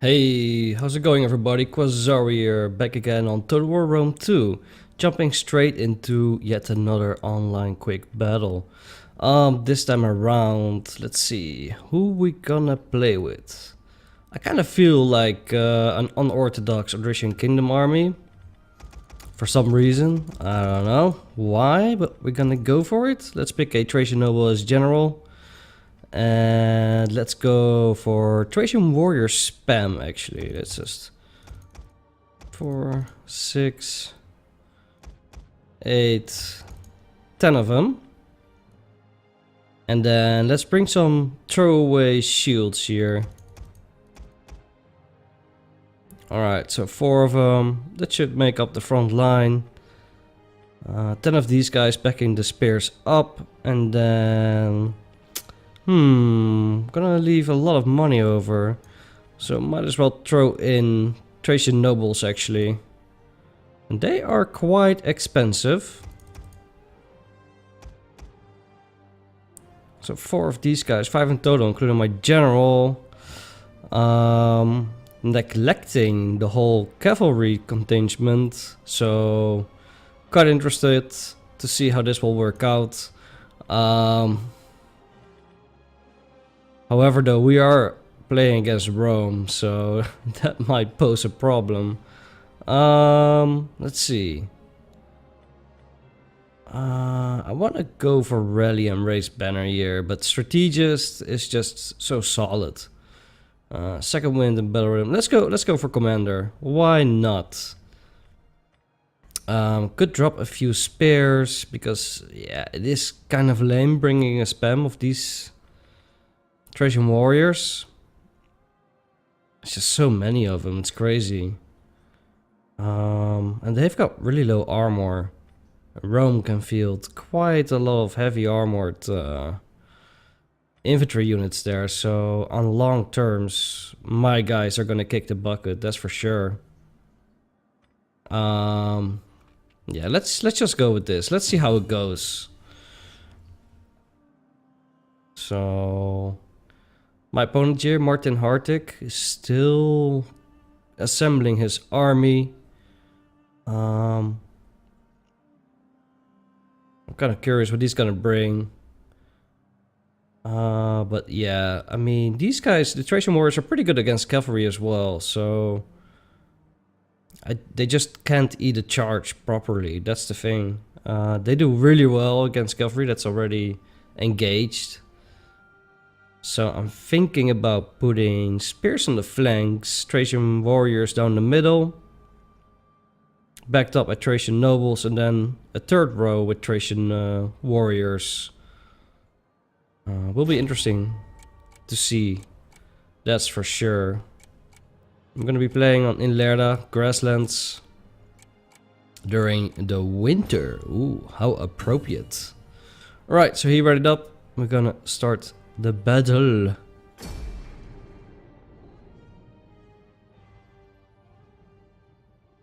Hey, how's it going everybody? Quasari here, back again on Total War Rome 2. Jumping straight into yet another online quick battle. This time around, let's see, who we gonna play with? I kind of feel like an unorthodox Odrysian Kingdom army. For some reason, I don't know why, but we're gonna go for it. Let's pick a Thracian noble as general. And let's go for Thracian warrior spam actually. Let's just 4, 6, 8, 10 of them. And then let's bring some throwaway shields here. Alright, so 4 of them. That should make up the front line. 10 of these guys backing the spears up. And then... gonna leave a lot of money over. So might as well throw in Thracian nobles actually. And they are quite expensive. So 4 of these guys, 5 in total, including my general. Neglecting the whole cavalry contingent. So quite interested to see how this will work out. However, though, we are playing against Rome, so that might pose a problem. Let's see. I want to go for rally and raise banner here, but strategist is just so solid. Second wind and battle rhythm. Let's go for commander. Why not? Could drop a few spares because yeah, it is kind of lame bringing a spam of these Thracian warriors. It's just so many of them, it's crazy. And they've got really low armor. Rome can field quite a lot of heavy armored infantry units there, so on long terms my guys are gonna kick the bucket, that's for sure. Yeah, let's just go with this. Let's see how it goes. So my opponent here, Martin Hartig, is still assembling his army. I'm kind of curious what he's gonna bring. But yeah, I mean, these guys, the Thracian warriors, are pretty good against cavalry as well, so they just can't eat a charge properly, that's the thing. They do really well against cavalry that's already engaged. So I'm thinking about putting spears on the flanks, Thracian warriors down the middle, backed up by Thracian nobles, and then a third row with Thracian warriors. Will be interesting to see, that's for sure. I'm gonna be playing on Inlerda grasslands during the winter. Ooh, how appropriate. Alright, so he readied up. We're gonna start the battle.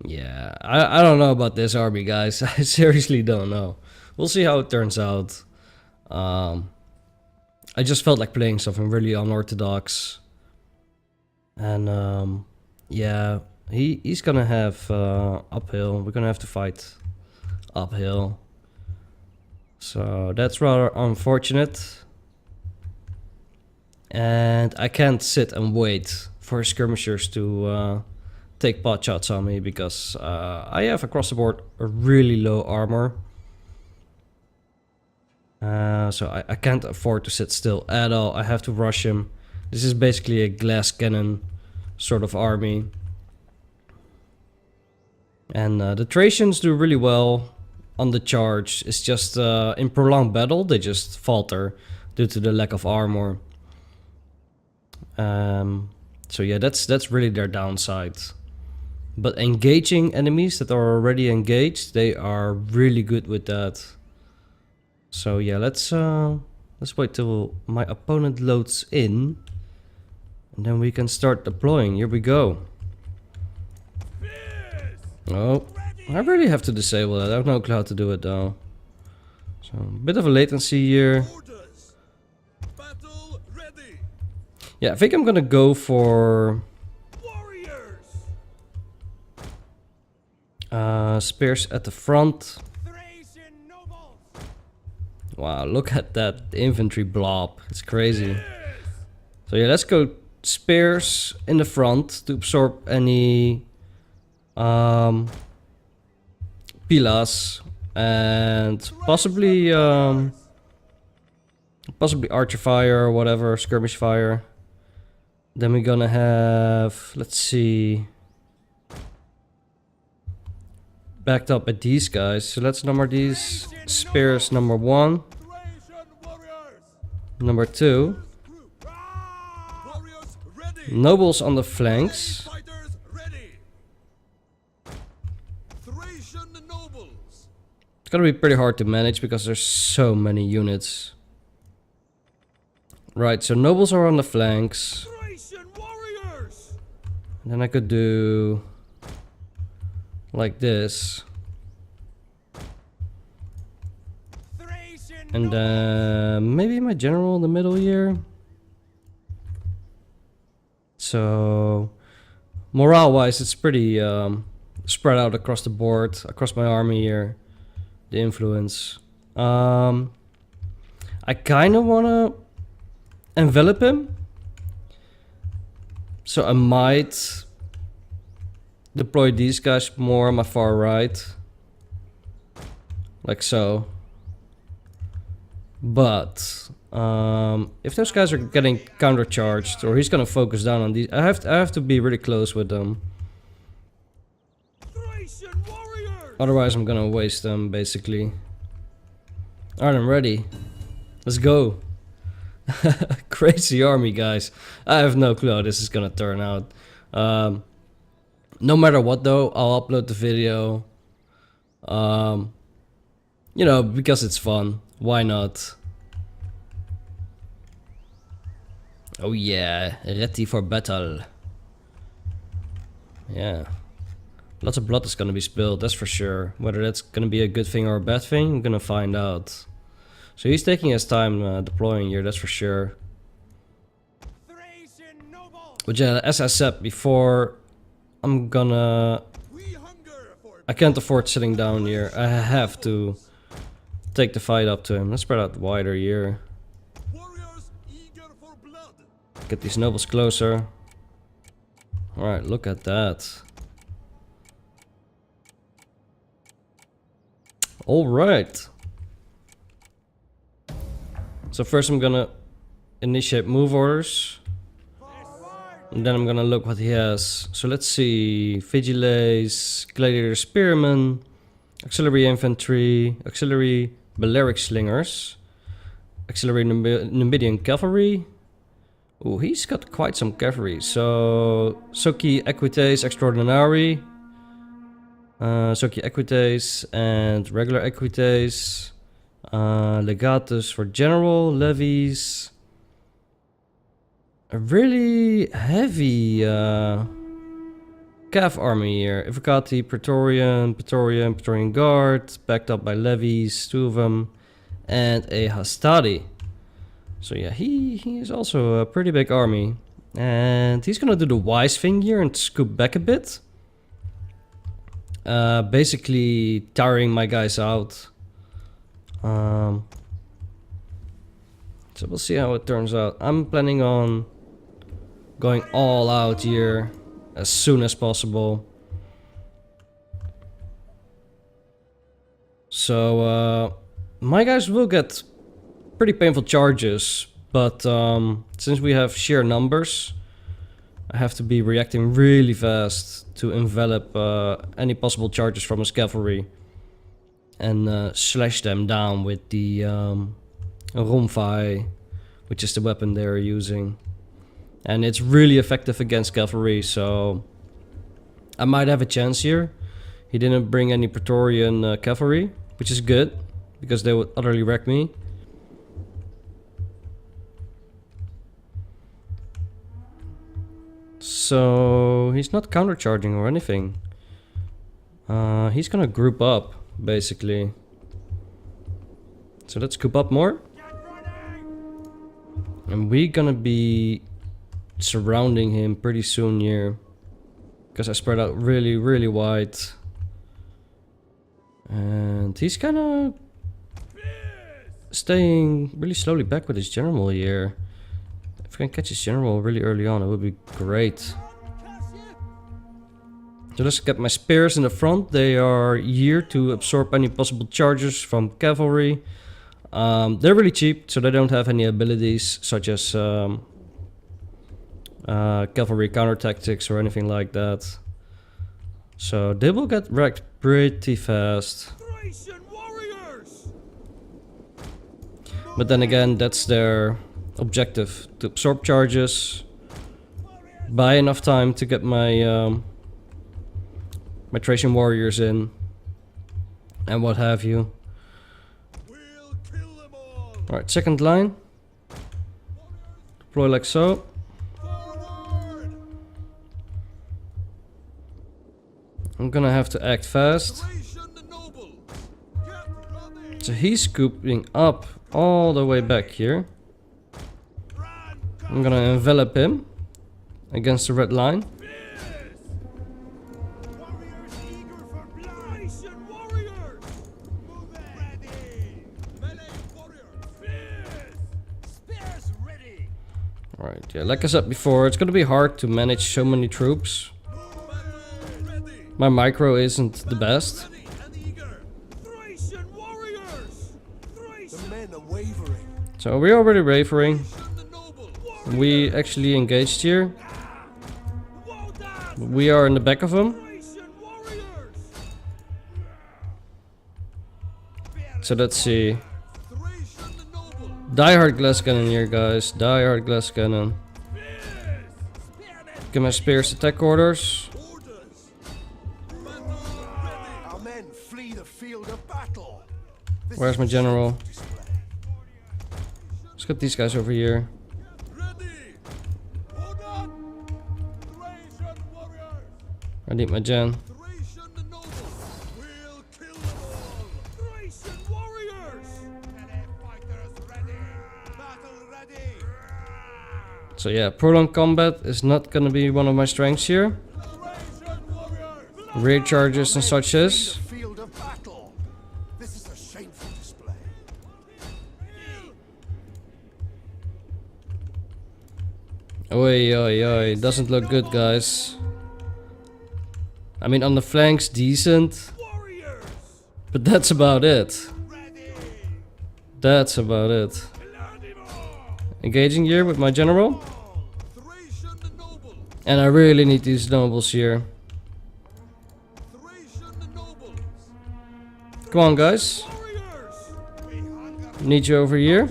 Yeah, I don't know about this army, guys. I seriously don't know. We'll see how it turns out. I just felt like playing something really unorthodox. And yeah, he's gonna have uphill. We're gonna have to fight uphill. So that's rather unfortunate. And I can't sit and wait for skirmishers to take pot shots on me because I have across the board a really low armor. So I can't afford to sit still at all. I have to rush him. This is basically a glass cannon sort of army. And the Thracians do really well on the charge. It's just in prolonged battle they just falter due to the lack of armor. So yeah, that's really their downside. But engaging enemies that are already engaged, they are really good with that. So yeah, let's wait till my opponent loads in, and then we can start deploying. Here we go. Oh, I really have to disable that. I have no clue how to do it though. So a bit of a latency here. Yeah, I think I'm gonna go for Spears at the front. Wow, look at that infantry blob. It's crazy. So yeah, let's go spears in the front to absorb any pilas and possibly possibly archer fire or whatever, skirmish fire. Then we're gonna have, let's see, backed up at these guys. So let's number these. Spears number 1, number 2. Nobles on the flanks. It's gonna be pretty hard to manage because there's so many units. Right, so nobles are on the flanks. And then I could do like this. And maybe my general in the middle here. So morale wise it's pretty spread out across the board, across my army here. The influence. I kinda wanna envelop him. So I might deploy these guys more on my far right. Like so. But if those guys are getting countercharged or he's gonna focus down on these, I have to be really close with them. Otherwise I'm gonna waste them basically. Alright, I'm ready. Let's go. Crazy army, guys. I have no clue how this is gonna turn out. No matter what though, I'll upload the video. You know, because it's fun. Why not? Oh yeah, ready for battle. Yeah. Lots of blood is gonna be spilled, that's for sure. Whether that's gonna be a good thing or a bad thing, I'm gonna find out. So he's taking his time deploying here, that's for sure. But yeah, as I said before, I can't afford sitting down here. I have to take the fight up to him. Let's spread out wider here. Get these nobles closer. Alright, look at that. Alright. So first I'm gonna initiate move orders. And then I'm gonna look what he has. So let's see. Vigiles, Gladiator Spearmen, Auxiliary Infantry, Auxiliary Balearic Slingers, Auxiliary Numidian Cavalry. Ooh, he's got quite some cavalry. So Soci Equites Extraordinary, Soci Equites and regular Equites, Legatus for general, levies. A really heavy Cav army here. Evocati, Praetorian Guard, backed up by levies, 2 of them, and a Hastati. So yeah, he is also a pretty big army. And he's gonna do the wise thing here and scoop back a bit. Basically tiring my guys out. So we'll see how it turns out. I'm planning on going all out here as soon as possible. So my guys will get pretty painful charges, but since we have sheer numbers, I have to be reacting really fast to envelop any possible charges from his cavalry and slash them down with the Rumfai, which is the weapon they're using. And it's really effective against cavalry, so I might have a chance here. He didn't bring any Praetorian cavalry, which is good, because they would utterly wreck me. So he's not countercharging or anything. He's gonna group up, basically. So let's group up more. And we're gonna be surrounding him pretty soon here, because I spread out really wide. And he's kind of staying really slowly back with his general here. If I can catch his general really early on, it would be great. So let's get my spears in the front. They are here to absorb any possible charges from cavalry. They're really cheap, so they don't have any abilities such as cavalry counter tactics or anything like that. So they will get wrecked pretty fast. But then again, that's their objective, to absorb charges, buy enough time to get my my Thracian warriors in, and what have you. Alright, second line. Deploy like so. I'm gonna have to act fast. So he's scooping up all the way back here. I'm gonna envelop him against the red line. Alright, yeah, like I said before, it's gonna be hard to manage so many troops. My micro isn't the best. So we're already wavering. We actually engaged here. We are in the back of them. So let's see. Die-hard glass cannon here, guys. Die-hard glass cannon. Get my spears attack orders. Where's my general? Let's get these guys over here. I need my gen. So yeah, prolonged combat is not gonna be one of my strengths here. Rear charges and such is. Oi, oi, oi, doesn't look good, guys. I mean, on the flanks, decent. But that's about it. That's about it. Engaging here with my general. And I really need these nobles here. Come on, guys. Need you over here.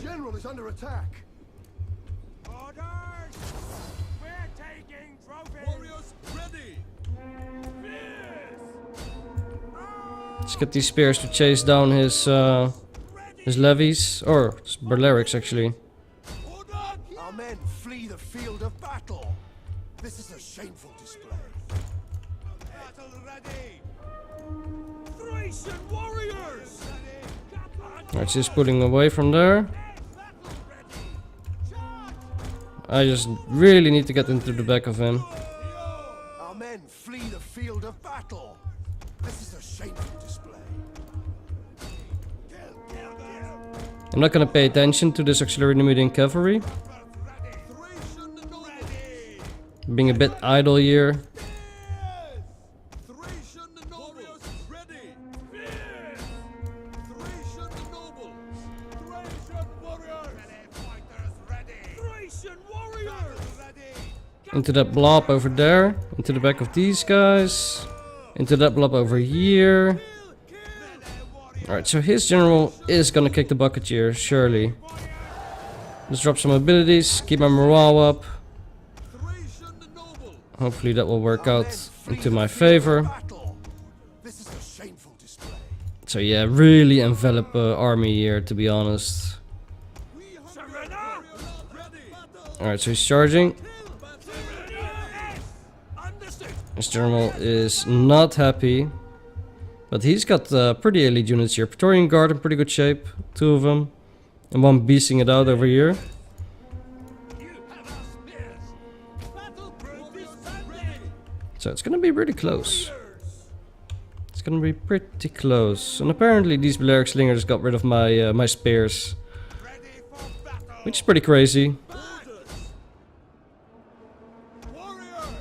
Let's get these spears to chase down his levies, or his Balearics actually. Our men flee the field of battle. This is a shameful display. Battle ready. Thracian warriors. Alright, she's pulling away from there. I just really need to get into the back of him. Our men flee the field of battle. This is a shameful display. I'm not gonna pay attention to this auxiliary Numidian cavalry. Being a bit idle here. Into that blob over there. Into the back of these guys. Into that blob over here. Alright, so his general is gonna kick the bucket here, surely. Let's drop some abilities, keep my morale up. Hopefully that will work out into my favor. So yeah, really envelop army here, to be honest. Alright, so he's charging. His general is not happy. But he's got pretty elite units here. Praetorian Guard in pretty good shape. 2 of them. And 1 beasting it out over here. So it's gonna be really close. gonna be pretty close. And apparently these Balearic Slingers got rid of my my spears, Ready for battle. which is pretty crazy. Warriors. Warriors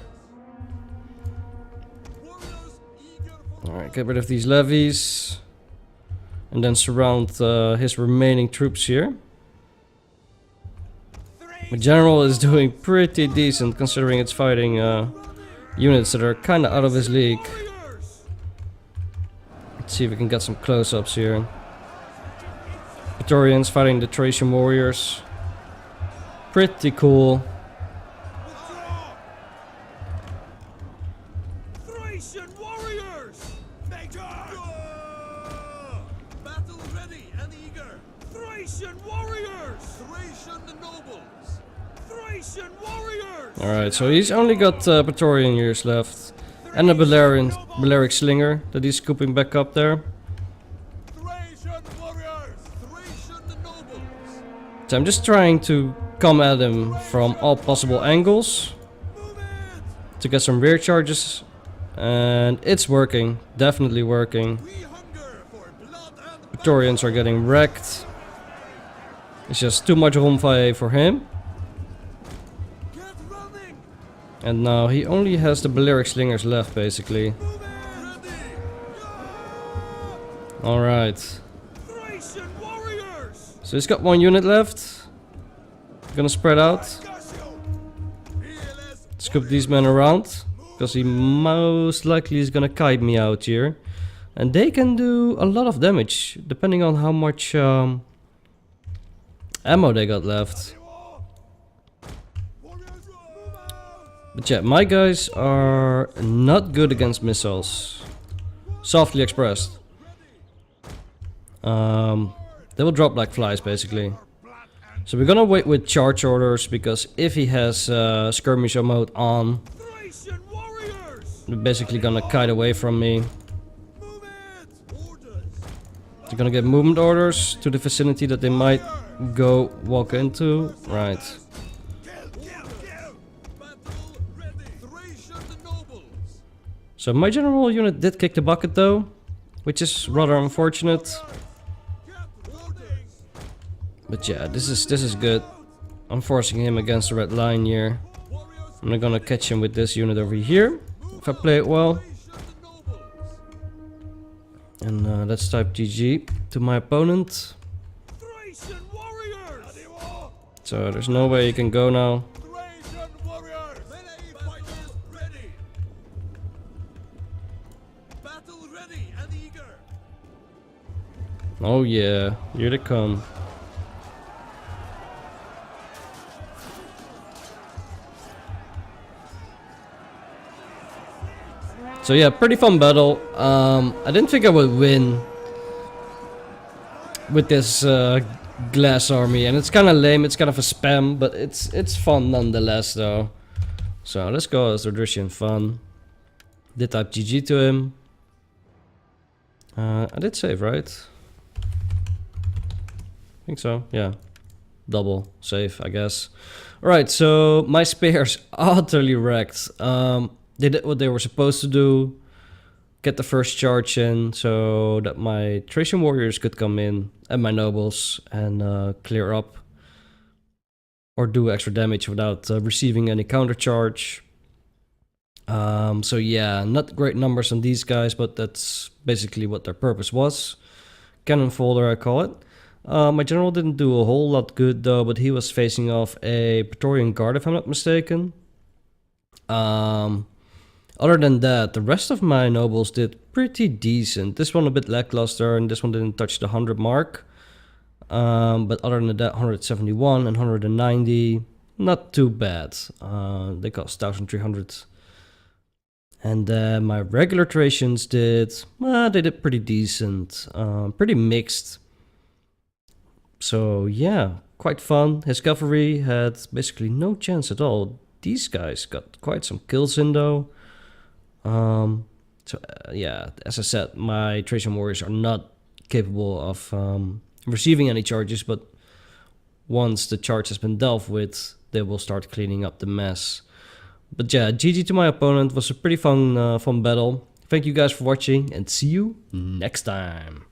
eager for Alright, get rid of these levies. And then surround his remaining troops here. My general is doing pretty decent considering it's fighting units that are kinda out of his league. warriors. Let's see if we can get some close-ups here. Praetorians fighting the Thracian warriors. Pretty cool. Withdraw. Thracian warriors. Make up. Battle ready and eager. Thracian warriors. Thracian nobles. Thracian warriors. Alright, so he's only got Praetorian years left. And a Balearic Slinger that he's scooping back up there. Thracian warriors. Thracian nobles. So I'm just trying to come at him from all possible angles Move it. to get some rear charges. And it's working, definitely working. We hunger for blood and Praetorians are getting wrecked. It's just too much Rumfai for him. get running. And now he only has the Balearic Slingers left, basically. Move it. Ready. Alright. Thracian warriors. So he's got one unit left. Gonna spread out. Got you. Fearless Scoop these men around. Because he most likely is gonna kite me out here. And they can do a lot of damage, depending on how much ammo they got left. warriors. Move out. But yeah, my guys are not good against missiles. Softly expressed. They will drop like flies, basically. So we're gonna wait with charge orders, because if he has skirmisher mode on, Thracian warriors. they're basically gonna kite away from me. Move it. Orders. They're gonna get movement orders to the vicinity that they might go walk into. Right. Kill. Battle ready. Thracian nobles. So my general unit did kick the bucket though, which is rather unfortunate. Get orders. But yeah, this is good. I'm forcing him against the red line here. Warriors. I'm not gonna catch him with this unit over here, if I play it well. Thracian nobles. And let's type GG to my opponent. Thracian warriors. So there's no way he can go now. Thracian warriors. Melee fighters ready. Battle ready and eager. Oh yeah, here they come. So yeah, pretty fun battle. I didn't think I would win with this glass army, and it's kind of lame. It's kind of a spam, but it's fun nonetheless, though. So let's go as Odrysian fun. Did type GG to him. I did save, right? I think so. Yeah, double save, I guess. All right, so my spears utterly wrecked. They did what they were supposed to do, get the first charge in so that my Thracian warriors could come in and my nobles and clear up or do extra damage without receiving any counter charge. So yeah, not great numbers on these guys, but that's basically what their purpose was. Cannon folder, I call it. My general didn't do a whole lot good though, but he was facing off a Praetorian Guard, if I'm not mistaken. Other than that, the rest of my nobles did pretty decent. This one a bit lackluster, and this one didn't touch the 100 mark. But other than that, 171 and 190, not too bad. They cost 1,300. And my regular Thracians they did pretty decent, pretty mixed. So yeah, quite fun. His cavalry had basically no chance at all. These guys got quite some kills in though. Yeah, as I said, my Thracian warriors are not capable of receiving any charges, but once the charge has been dealt with, they will start cleaning up the mess. But yeah, GG to my opponent. Was a pretty fun battle. If Thank you guys for watching and see you next time.